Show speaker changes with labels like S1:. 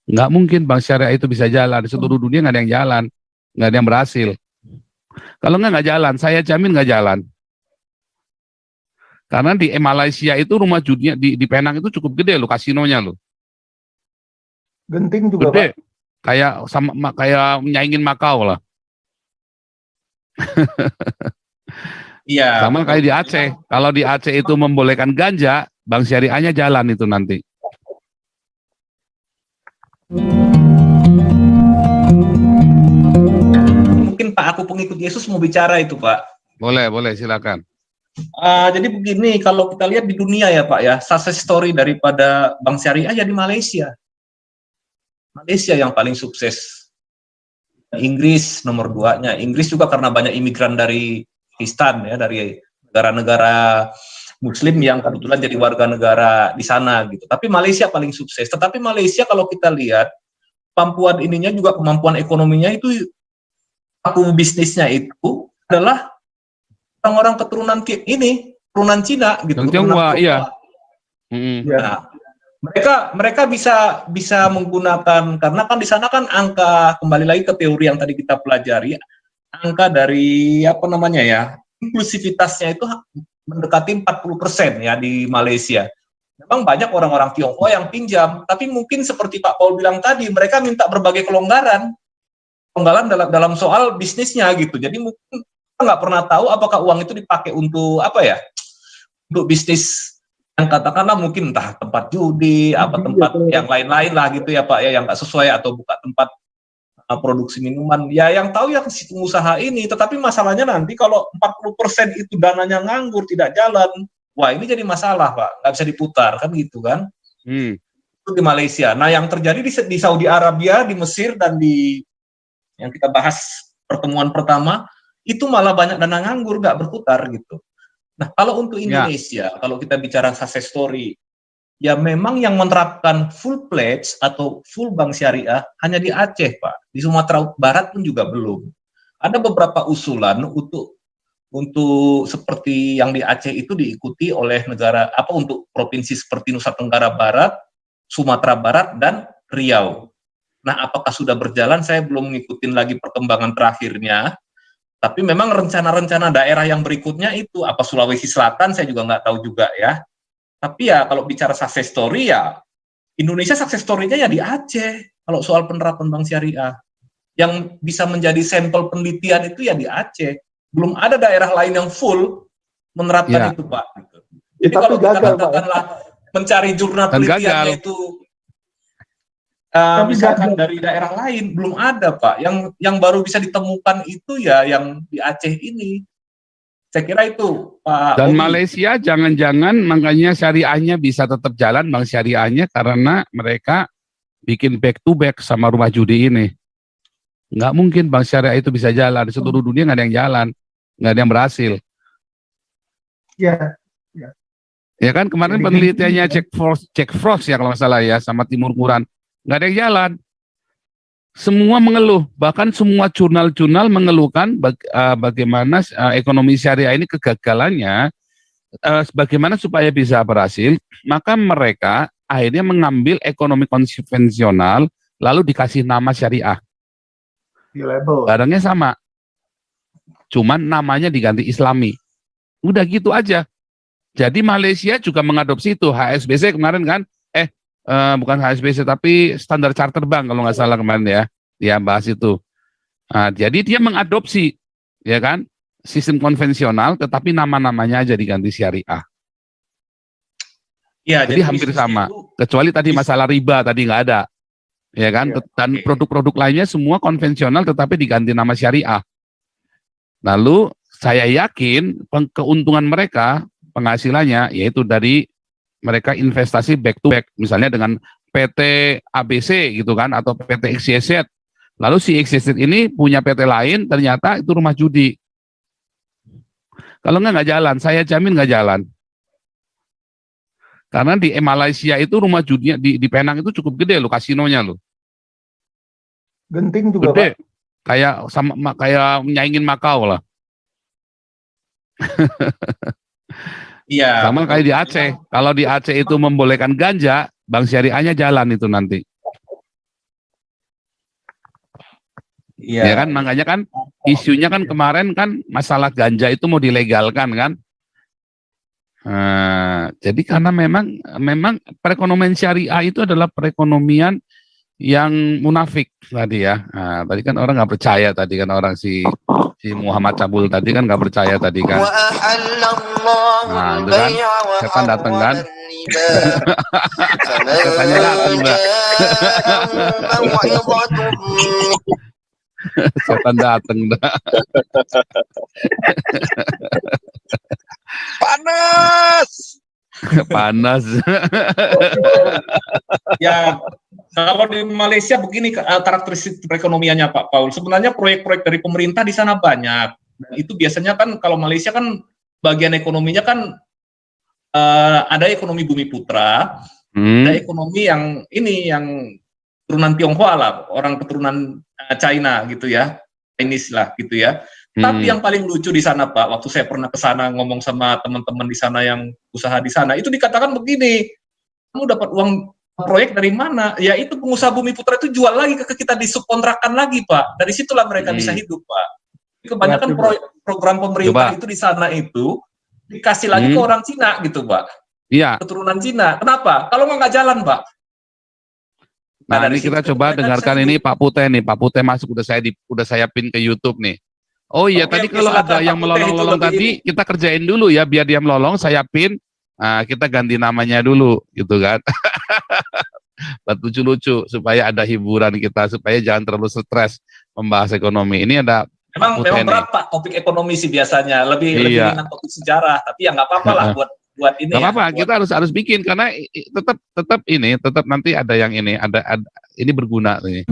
S1: Nggak mungkin bank syariah itu bisa jalan. Di seluruh dunia nggak ada yang jalan. Nggak ada yang berhasil. Kalau nggak jalan, saya jamin nggak jalan. Karena di Malaysia itu rumah judinya, di Penang itu cukup gede loh kasinonya loh.
S2: Genting juga, Pak.
S1: Gede. Kayak nyaingin Makau lah.
S3: Iya,
S1: Sama
S3: betul.
S1: kayak di Aceh. Kalau di Aceh itu membolehkan ganja, bank syariahnya jalan itu nanti.
S3: Mungkin Pak, aku pengikut Yesus mau bicara itu, Pak.
S1: Boleh, silakan.
S3: Jadi begini, kalau kita lihat di dunia ya Pak ya, success story daripada bank syariah ya di Malaysia. Malaysia yang paling sukses. Inggris nomor 2-nya. Inggris juga karena banyak imigran dari Pakistan ya, dari negara-negara Muslim yang kebetulan jadi warga negara di sana gitu. Tapi Malaysia paling sukses. Tetapi Malaysia kalau kita lihat kemampuan ininya juga kemampuan ekonominya itu, aku bisnisnya itu adalah orang-orang keturunan ini, keturunan Cina gitu,
S1: Yang
S3: keturunan
S1: Tionghoa, iya.
S3: Nah, mereka bisa menggunakan, karena kan di sana kan angka, kembali lagi ke teori yang tadi kita pelajari, angka dari apa namanya ya, inklusivitasnya itu mendekati 40% ya di Malaysia. Memang banyak orang-orang Tionghoa yang pinjam, tapi mungkin seperti Pak Paul bilang tadi, mereka minta berbagai kelonggaran dalam soal bisnisnya gitu. Jadi mungkin kita nggak pernah tahu apakah uang itu dipakai untuk apa ya, untuk bisnis yang katakanlah mungkin entah tempat judi, apa tempat yang lain-lain lah gitu ya Pak ya, yang nggak sesuai, atau buka tempat produksi minuman. Ya yang tahu ya si pengusaha ini, tetapi masalahnya nanti kalau 40% itu dananya nganggur, tidak jalan, wah ini jadi masalah Pak, nggak bisa diputar kan gitu kan. Itu di Malaysia. Nah yang terjadi di Saudi Arabia, di Mesir, dan di yang kita bahas pertemuan pertama, itu malah banyak dana nganggur, nggak berputar gitu. Nah, kalau untuk Indonesia, kalau kita bicara success story, ya memang yang menerapkan full pledge atau full bank syariah hanya di Aceh, Pak. Di Sumatera Barat pun juga belum. Ada beberapa usulan untuk seperti yang di Aceh itu diikuti oleh negara, untuk provinsi seperti Nusa Tenggara Barat, Sumatera Barat, dan Riau. Nah, apakah sudah berjalan? Saya belum ngikutin lagi perkembangan terakhirnya. Tapi memang rencana-rencana daerah yang berikutnya itu, apa Sulawesi Selatan, saya juga nggak tahu juga ya. Tapi ya kalau bicara success story ya, Indonesia success story-nya ya di Aceh, kalau soal penerapan bank syariah. Yang bisa menjadi sampel penelitian itu ya di Aceh. Belum ada daerah lain yang full menerapkan itu, Pak. Jadi kalau kita katakanlah mencari jurnal penelitiannya itu, misalkan dari daerah lain belum ada Pak, yang baru bisa ditemukan itu ya yang di Aceh ini. Saya kira itu Pak.
S1: Dan Malaysia jangan-jangan makanya syariahnya bisa tetap jalan bank syariahnya karena mereka bikin back to back sama rumah judi ini. Nggak mungkin bank syariah itu bisa jalan, di seluruh dunia nggak ada yang jalan, nggak ada yang berhasil. Ya kan kemarin penelitiannya Jack Frost ya kalau nggak salah ya, sama Timur Kuran, nggak ada yang jalan. Semua mengeluh, bahkan semua jurnal-jurnal mengeluhkan bagaimana ekonomi syariah ini kegagalannya, bagaimana supaya bisa berhasil, maka mereka akhirnya mengambil ekonomi konvensional, lalu dikasih nama syariah. Barangnya sama, cuman namanya diganti Islami. Udah gitu aja. Jadi Malaysia juga mengadopsi itu, HSBC kemarin kan, bukan HSBC tapi Standard Chartered Bank kalau nggak salah kemarin ya, dia bahas itu. Nah, jadi dia mengadopsi, ya kan, sistem konvensional, tetapi nama-namanya aja diganti syariah. Ya, jadi hampir sama, kecuali tadi masalah riba tadi nggak ada, ya kan, dan produk-produk lainnya semua konvensional, tetapi diganti nama syariah. Lalu saya yakin keuntungan mereka, penghasilannya, yaitu dari mereka investasi back to back, misalnya dengan PT ABC gitu kan, atau PT XYZ. Lalu si XYZ ini punya PT lain, ternyata itu rumah judi. Kalau nggak jalan, saya jamin nggak jalan. Karena di Malaysia itu rumah judinya, di Penang itu cukup gede loh, kasinonya loh.
S2: Genting juga,
S1: gede,
S2: Pak.
S1: kayak nyaingin Makau lah.
S3: Iya.
S1: Sama kayak di Aceh. Kalau di Aceh itu membolehkan ganja, bank syariahnya jalan itu nanti. Ya kan, makanya kan isunya kan kemarin kan masalah ganja itu mau dilegalkan kan. Jadi karena memang perekonomian syariah itu adalah perekonomian yang munafik tadi ya. Tadi kan orang nggak percaya tadi kan orang si Muhammad Cabul tadi kan nggak percaya tadi kan. Itu kan setan datang kan. Setannya datang Mbak. Setan datang dah. Panas.
S3: Ya, kalau di Malaysia begini karakteristik perekonomiannya Pak Paul. Sebenarnya proyek-proyek dari pemerintah di sana banyak. Dan itu biasanya kan kalau Malaysia kan bagian ekonominya kan ada ekonomi Bumi Putra, ada ekonomi yang turunan Tionghoa lah, orang keturunan China gitu ya, Chinese lah gitu ya. Tapi yang paling lucu di sana Pak, waktu saya pernah ke sana ngomong sama teman-teman di sana yang usaha di sana, itu dikatakan begini, kamu dapat uang proyek dari mana? Ya itu pengusaha Bumi Putra itu jual lagi ke kita, disubkontrakan lagi Pak. Dari situlah mereka bisa hidup Pak. Kebanyakan program pemerintah itu di sana itu dikasih lagi ke orang Cina gitu Pak.
S1: Iya.
S3: Keturunan Cina. Kenapa? Kalau nggak jalan Pak.
S1: Nah ini kita coba dengarkan ini Pak Pute nih. Pak Pute masuk udah saya pin ke YouTube nih. Oh iya, tadi kalau ada yang melolong-lolong tadi kita kerjain dulu ya, biar dia melolong saya pin. Nah, kita ganti namanya dulu gitu kan. Buat lucu-lucu supaya ada hiburan kita, supaya jangan terlalu stres membahas ekonomi. Ini ada
S3: memang berat Pak topik ekonomi sih biasanya, lebih minat topik sejarah, tapi ya nggak apa-apa lah buat ini.
S1: Nggak apa-apa, kita harus bikin karena tetap nanti ada yang ini, ada ini berguna nih.